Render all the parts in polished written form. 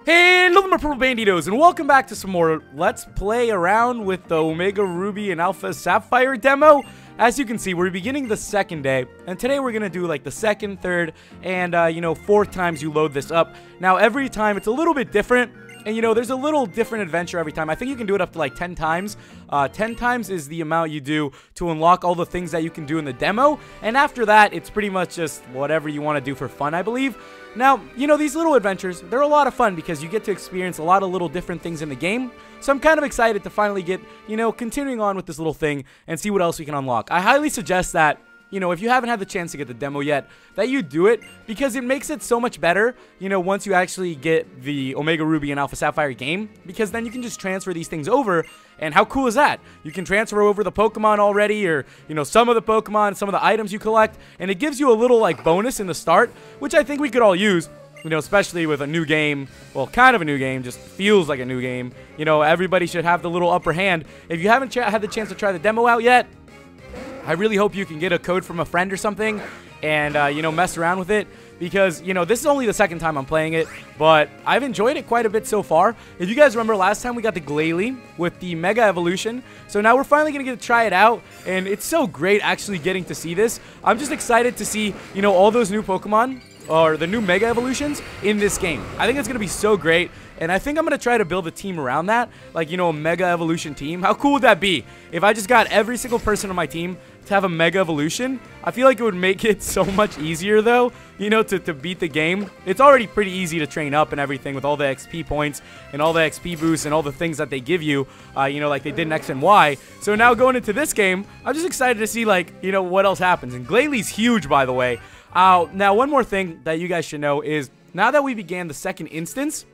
Hello my purple banditos, and welcome back to some more Let's Play around with the Omega Ruby and Alpha Sapphire demo. As you can see, we're beginning the second day, and today we're gonna do like the second, third, and fourth times you load this up. Now every time it's a little bit different, and there's a little different adventure every time. I think you can do it up to like 10 times. 10 times is the amount you do to unlock all the things that you can do in the demo, and after that, it's pretty much just whatever you want to do for fun, I believe. Now, these little adventures, they're a lot of fun because you get to experience a lot of little different things in the game. So I'm kind of excited to finally get, continuing on with this little thing and see what else we can unlock. I highly suggest that, if you haven't had the chance to get the demo yet, that you do it because it makes it so much better, once you actually get the Omega Ruby and Alpha Sapphire game, because then you can just transfer these things over. And how cool is that? You can transfer over the Pokemon already, or, some of the Pokemon, some of the items you collect, and it gives you a little, like, bonus in the start, which I think we could all use, especially with a new game. Well, kind of a new game, just feels like a new game. Everybody should have the little upper hand. If you haven't had the chance to try the demo out yet, I really hope you can get a code from a friend or something and, mess around with it. Because, this is only the second time I'm playing it, but I've enjoyed it quite a bit so far. If you guys remember last time, we got the Glalie with the Mega Evolution. So now we're finally going to get to try it out, and it's so great actually getting to see this. I'm just excited to see, all those new Pokemon, or the new Mega Evolutions in this game. I think it's going to be so great, and I think I'm going to try to build a team around that, like, a Mega Evolution team. How cool would that be if I just got every single person on my team to have a Mega Evolution? I feel like it would make it so much easier, though, to beat the game. It's already pretty easy to train up and everything with all the XP points and all the XP boosts and all the things that they give you, like they did in X and Y. So now going into this game, I'm just excited to see, like, what else happens. And Glalie's huge, by the way. Now, one more thing that you guys should know is, now that we began the second instance,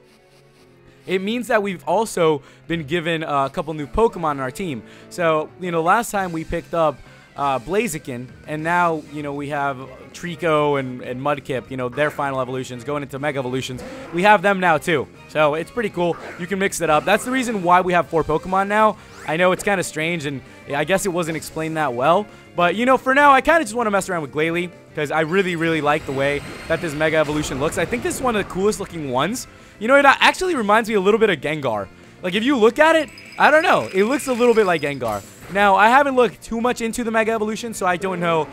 it means that we've also been given a couple new Pokemon in our team. So, last time we picked up Blaziken, and now, we have Trico and Mudkip, their final evolutions, going into Mega Evolutions. We have them now, too. So, it's pretty cool. You can mix it up. That's the reason why we have 4 Pokemon now. I know it's kind of strange, and I guess it wasn't explained that well. But, for now, I kind of just want to mess around with Glalie, because I really, really like the way that this Mega Evolution looks. I think this is one of the coolest looking ones. It actually reminds me a little bit of Gengar. Like, if you look at it, I don't know. It looks a little bit like Gengar. Now, I haven't looked too much into the Mega Evolution, so I don't know,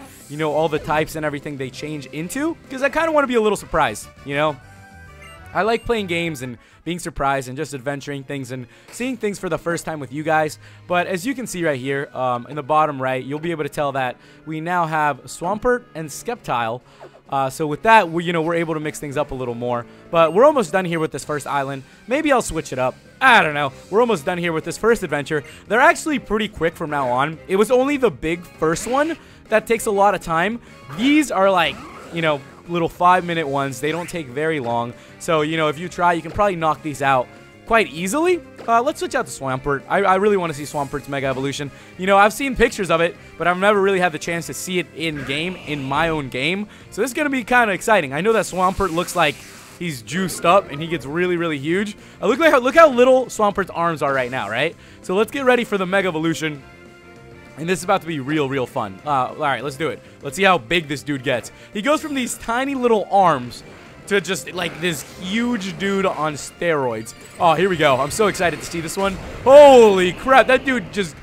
all the types and everything they change into, because I kind of want to be a little surprised, I like playing games and being surprised and just adventuring things and seeing things for the first time with you guys. But as you can see right here, in the bottom right, you'll be able to tell that we now have Swampert and Sceptile. So with that, we're able to mix things up a little more. But we're almost done here with this first island. Maybe I'll switch it up. I don't know. We're almost done here with this first adventure. They're actually pretty quick from now on. It was only the big first one that takes a lot of time. These are like, little 5-minute ones. They don't take very long. So, if you try, you can probably knock these out quite easily. Let's switch out to Swampert. I really want to see Swampert's Mega Evolution. I've seen pictures of it, but I've never really had the chance to see it in-game, in my own game. So this is going to be kind of exciting. I know that Swampert looks like he's juiced up, and he gets really, really huge. Look how little Swampert's arms are right now, right? So let's get ready for the Mega Evolution. And this is about to be real, real fun. All right, let's do it. Let's see how big this dude gets. He goes from these tiny little arms to just like this huge dude on steroids. Oh, here we go. I'm so excited to see this one. Holy crap, that dude just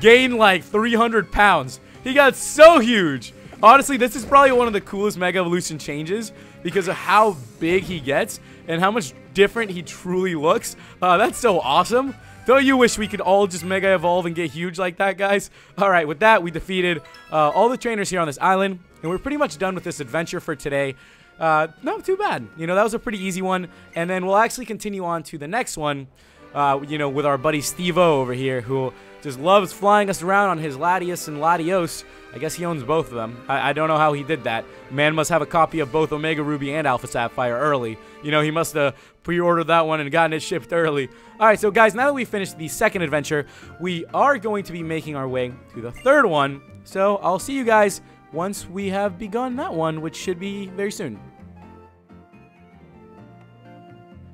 gained like 300 pounds. He got so huge. Honestly, this is probably one of the coolest Mega Evolution changes because of how big he gets and how much different he truly looks. That's so awesome. Don't you wish we could all just Mega Evolve and get huge like that, guys? Alright, with that, we defeated all the trainers here on this island, and we're pretty much done with this adventure for today. Not too bad. That was a pretty easy one, and then we'll actually continue on to the next one, with our buddy Steve-O over here, who just loves flying us around on his Latios and Latios. I guess he owns both of them. I don't know how he did that. Man must have a copy of both Omega Ruby and Alpha Sapphire early. He must have pre-ordered that one and gotten it shipped early. Alright, so guys, now that we finished the second adventure, we are going to be making our way to the third one. So I'll see you guys once we have begun that one, which should be very soon.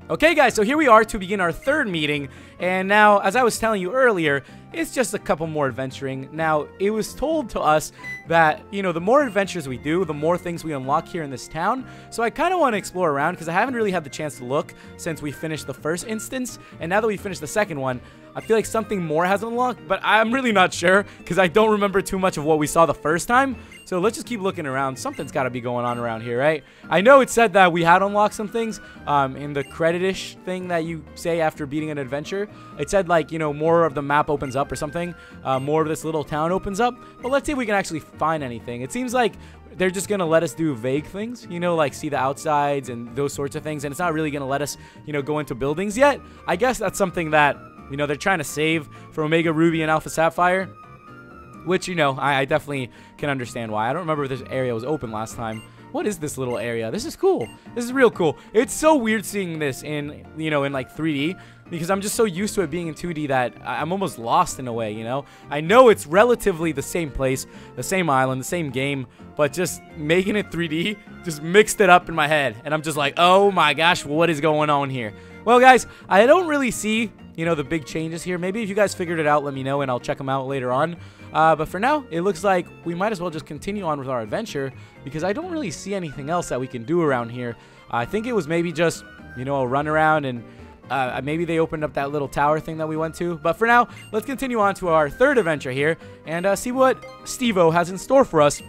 Okay guys, so here we are to begin our third meeting, and now, as I was telling you earlier, it's just a couple more adventuring. Now, it was told to us that, you know, the more adventures we do, the more things we unlock here in this town. So I kind of want to explore around because I haven't really had the chance to look since we finished the first instance. And now that we finished the second one, I feel like something more has unlocked, but I'm really not sure because I don't remember too much of what we saw the first time. So let's just keep looking around. Something's got to be going on around here, right? I know it said that we had unlocked some things in the credit-ish thing that you say after beating an adventure. It said, like, you know, more of the map opens up or something. More of this little town opens up. But let's see if we can actually find anything. It seems like they're just going to let us do vague things, you know, like see the outsides and those sorts of things. And it's not really going to let us, you know, go into buildings yet. I guess that's something that, you know, they're trying to save for Omega Ruby and Alpha Sapphire, which, you know, I definitely can understand why. I don't remember if this area was open last time. What is this little area? This is cool. This is real cool. It's so weird seeing this in, you know, in like 3D because I'm just so used to it being in 2D that I'm almost lost in a way, you know? I know it's relatively the same place, the same island, the same game, but just making it 3D just mixed it up in my head. And I'm just like, oh my gosh, what is going on here? Well, guys, I don't really see, you know, the big changes here. Maybe if you guys figured it out, let me know, and I'll check them out later on. But for now, it looks like we might as well just continue on with our adventure because I don't really see anything else that we can do around here. I think it was maybe just, you know, a run around and maybe they opened up that little tower thing that we went to. But for now, let's continue on to our third adventure here and see what Steve-O has in store for us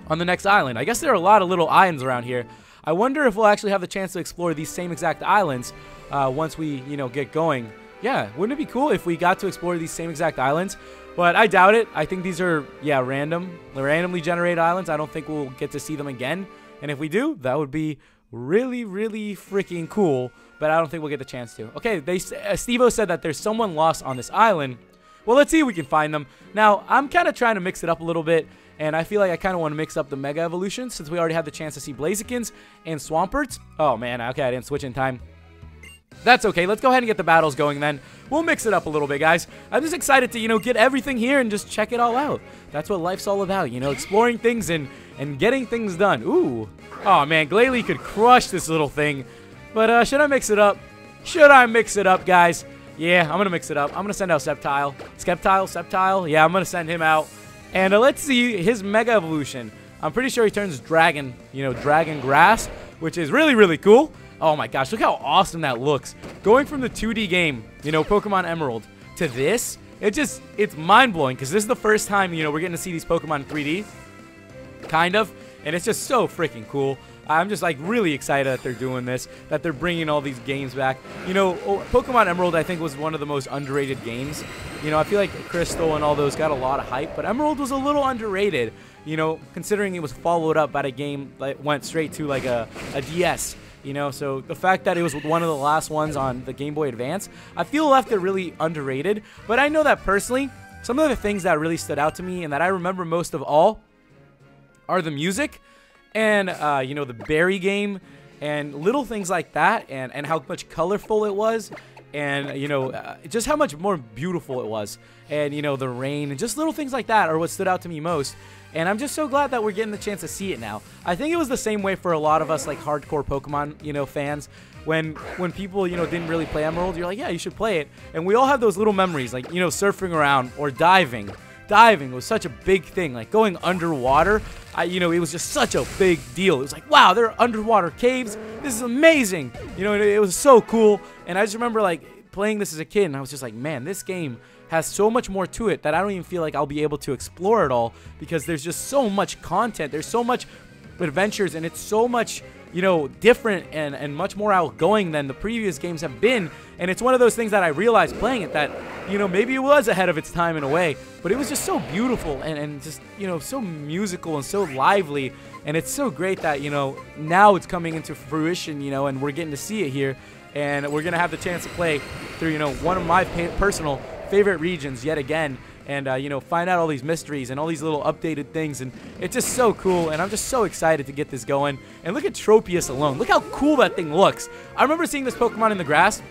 on the next island. I guess there are a lot of little islands around here. I wonder if we'll actually have the chance to explore these same exact islands once we, you know, get going. Yeah, wouldn't it be cool if we got to explore these same exact islands? But I doubt it. I think these are, yeah, randomly generated islands. I don't think we'll get to see them again. And if we do, that would be really, really freaking cool. But I don't think we'll get the chance to. Okay, Steve-O said that there's someone lost on this island. Well, let's see if we can find them. Now, I'm kind of trying to mix it up a little bit. And I feel like I kind of want to mix up the Mega Evolutions since we already had the chance to see Blazikins and Swamperts. Oh, man. Okay, I didn't switch in time. That's okay. Let's go ahead and get the battles going then. We'll mix it up a little bit, guys. I'm just excited to, you know, get everything here and just check it all out. That's what life's all about, you know, exploring things and getting things done. Ooh. Oh, man. Glalie could crush this little thing. But should I mix it up? Should I mix it up, guys? Yeah, I'm going to mix it up. I'm going to send out Sceptile. Sceptile? Yeah, I'm going to send him out. And let's see his Mega Evolution. I'm pretty sure he turns Dragon, you know, Dragon Grass, which is really, really cool. Oh my gosh, look how awesome that looks. Going from the 2D game, you know, Pokemon Emerald, to this, it's mind-blowing because this is the first time, you know, we're getting to see these Pokemon in 3D, kind of, and it's just so freaking cool. I'm just, like, really excited that they're doing this, that they're bringing all these games back. You know, Pokemon Emerald, I think, was one of the most underrated games. You know, I feel like Crystal and all those got a lot of hype, but Emerald was a little underrated, you know, considering it was followed up by a game that went straight to, like, a DS. You know, so the fact that it was one of the last ones on the Game Boy Advance, I feel left it really underrated. But I know that personally, some of the things that really stood out to me and that I remember most of all are the music and, you know, the berry game and little things like that and how much colorful it was and, you know, just how much more beautiful it was. And, you know, the rain and just little things like that are what stood out to me most. And I'm just so glad that we're getting the chance to see it now. I think it was the same way for a lot of us, like, hardcore Pokemon, you know, fans. When people, you know, didn't really play Emerald, you're like, yeah, you should play it. And we all have those little memories, like, you know, surfing around or diving. Diving was such a big thing. Like, going underwater, you know, it was just such a big deal. It was like, wow, there are underwater caves. This is amazing. You know, it was so cool. And I just remember, like, playing this as a kid, and I was just like, man, this game has so much more to it that I don't even feel like I'll be able to explore it all because there's just so much content. There's so much adventures, and it's so much, you know, different and much more outgoing than the previous games have been. And it's one of those things that I realized playing it that, you know, maybe it was ahead of its time in a way, but it was just so beautiful and just, you know, so musical and so lively. And it's so great that, you know, now it's coming into fruition, you know, and we're getting to see it here. And we're going to have the chance to play through, you know, one of my personal favorite regions yet again, and you know, find out all these mysteries and all these little updated things, and it's just so cool. And I'm just so excited to get this going. And look at Tropius alone. Look how cool that thing looks. I remember seeing this Pokemon in the grass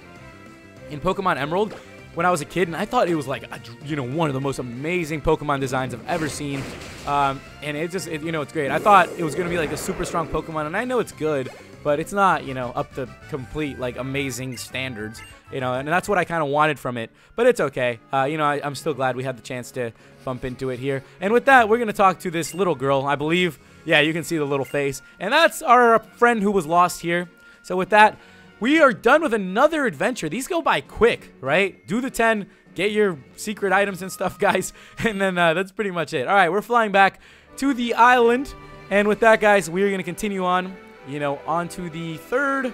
in Pokemon Emerald when I was a kid, and I thought it was like you know, one of the most amazing Pokemon designs I've ever seen. And it just, you know, it's great. I thought it was gonna be like a super strong Pokemon, and I know it's good, but it's not, you know, up to complete, like, amazing standards, you know, and that's what I kind of wanted from it, but it's okay. You know, I'm still glad we had the chance to bump into it here. And with that, we're going to talk to this little girl, I believe. Yeah, you can see the little face, and that's our friend who was lost here. So with that, we are done with another adventure. These go by quick, right? Do the 10, get your secret items and stuff, guys, and then that's pretty much it. All right, we're flying back to the island, and with that, guys, we're going to continue on, you know, on to the fourth?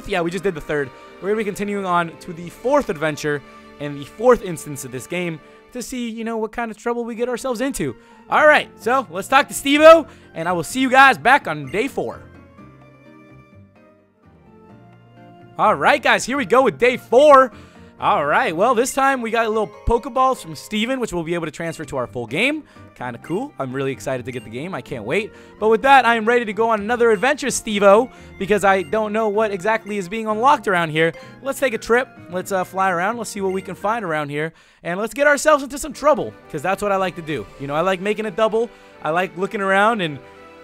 Yeah, we just did the third. We're going to be continuing on to the fourth adventure and the fourth instance of this game to see, you know, what kind of trouble we get ourselves into. All right, so let's talk to Steve-O, and I will see you guys back on day 4. All right, guys, here we go with day 4. All right, well, this time we got a little Pokeballs from Steven, which we'll be able to transfer to our full game. Kind of cool. I'm really excited to get the game. I can't wait. But with that, I am ready to go on another adventure, Steve-O, because I don't know what exactly is being unlocked around here. Let's take a trip. Let's fly around. Let's see what we can find around here. And let's get ourselves into some trouble, because that's what I like to do. You know, I like making a double. I like looking around, and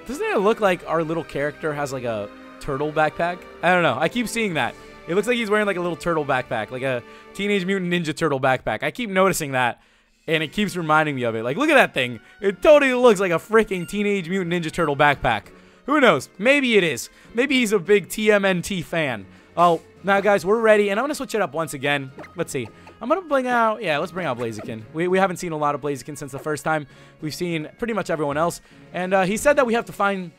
doesn't it look like our little character has like a turtle backpack? I don't know. I keep seeing that. It looks like he's wearing like a little turtle backpack, like a Teenage Mutant Ninja Turtle backpack. I keep noticing that, and it keeps reminding me of it. Like, look at that thing. It totally looks like a freaking Teenage Mutant Ninja Turtle backpack. Who knows? Maybe it is. Maybe he's a big TMNT fan. Oh, now, guys, we're ready, and I'm going to switch it up once again. Let's see. I'm going to bring out, yeah, let's bring out Blaziken. We haven't seen a lot of Blaziken since the first time. We've seen pretty much everyone else, and he said that we have to find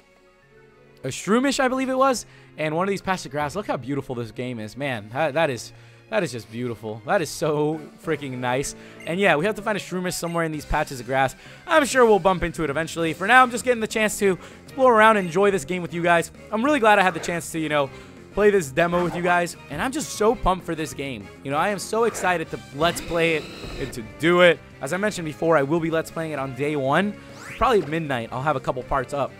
a Shroomish, I believe it was, and one of these patches of grass. Look how beautiful this game is, man. That is just beautiful. That is so freaking nice. And yeah, we have to find a Shroomish somewhere in these patches of grass. I'm sure we'll bump into it eventually. For now, I'm just getting the chance to explore around and enjoy this game with you guys. I'm really glad I had the chance to, you know, play this demo with you guys, and I'm just so pumped for this game. You know, I am so excited to let's play it and to do it. As I mentioned before, I will be let's playing it on day 1. Probably midnight, I'll have a couple parts up.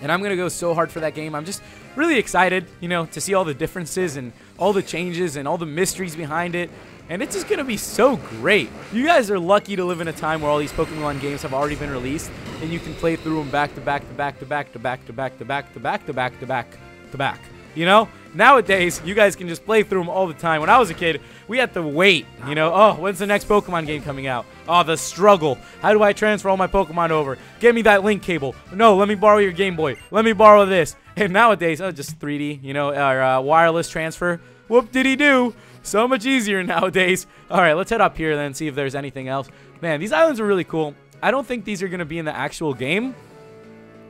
And I'm going to go so hard for that game. I'm just really excited, you know, to see all the differences and all the changes and all the mysteries behind it. And it's just going to be so great. You guys are lucky to live in a time where all these Pokemon games have already been released, and you can play through them back to back to back to back to back to back to back to back to back to back to back. You know, nowadays, you guys can just play through them all the time. When I was a kid, we had to wait, you know. Oh, when's the next Pokemon game coming out? Oh, the struggle. How do I transfer all my Pokemon over? Get me that link cable. No, let me borrow your Game Boy. Let me borrow this. And nowadays, oh, just 3D, you know, our wireless transfer. Whoop-diddy-doo. So much easier nowadays. All right, let's head up here then and see if there's anything else. Man, these islands are really cool. I don't think these are going to be in the actual game,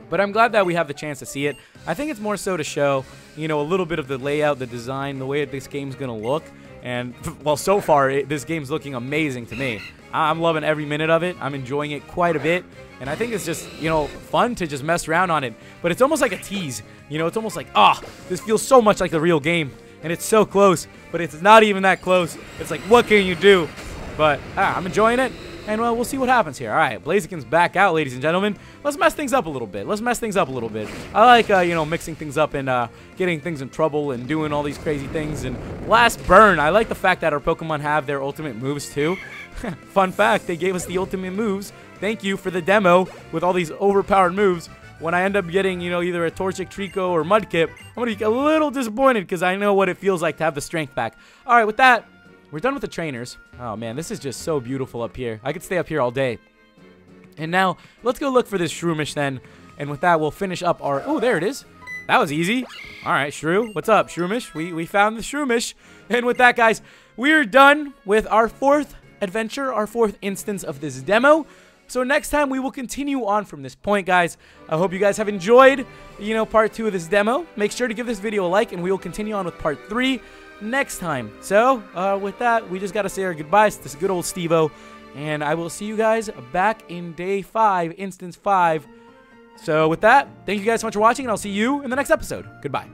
but I'm glad that we have the chance to see it. I think it's more so to show, you know, a little bit of the layout, the design, the way this game's going to look. And, well, so far, this game's looking amazing to me. I'm loving every minute of it. I'm enjoying it quite a bit. And I think it's just, you know, fun to just mess around on it. But it's almost like a tease. You know, it's almost like, this feels so much like the real game. And it's so close, but it's not even that close. It's like, what can you do? But I'm enjoying it. And, well, we'll see what happens here. All right, Blaziken's back out, ladies and gentlemen. Let's mess things up a little bit. I like, you know, mixing things up and getting things in trouble and doing all these crazy things. And last burn, I like the fact that our Pokemon have their ultimate moves, too. Fun fact, they gave us the ultimate moves. Thank you for the demo with all these overpowered moves. When I end up getting, you know, either a Torchic, Trico, or Mudkip, I'm going to be a little disappointed because I know what it feels like to have the strength back. All right, with that, we're done with the trainers. Oh, man, this is just so beautiful up here. I could stay up here all day. And now, let's go look for this Shroomish then. And with that, we'll finish up our... Oh, there it is. That was easy. All right, Shrew. What's up, Shroomish? We found the Shroomish. And with that, guys, we're done with our 4th adventure, our 4th instance of this demo. So next time, we will continue on from this point, guys. I hope you guys have enjoyed, you know, part 2 of this demo. Make sure to give this video a like, and we will continue on with part 3 next time. So, with that, we just got to say our goodbyes to this good old Steve-O, and I will see you guys back in day 5, instance 5. So, with that, thank you guys so much for watching, and I'll see you in the next episode. Goodbye.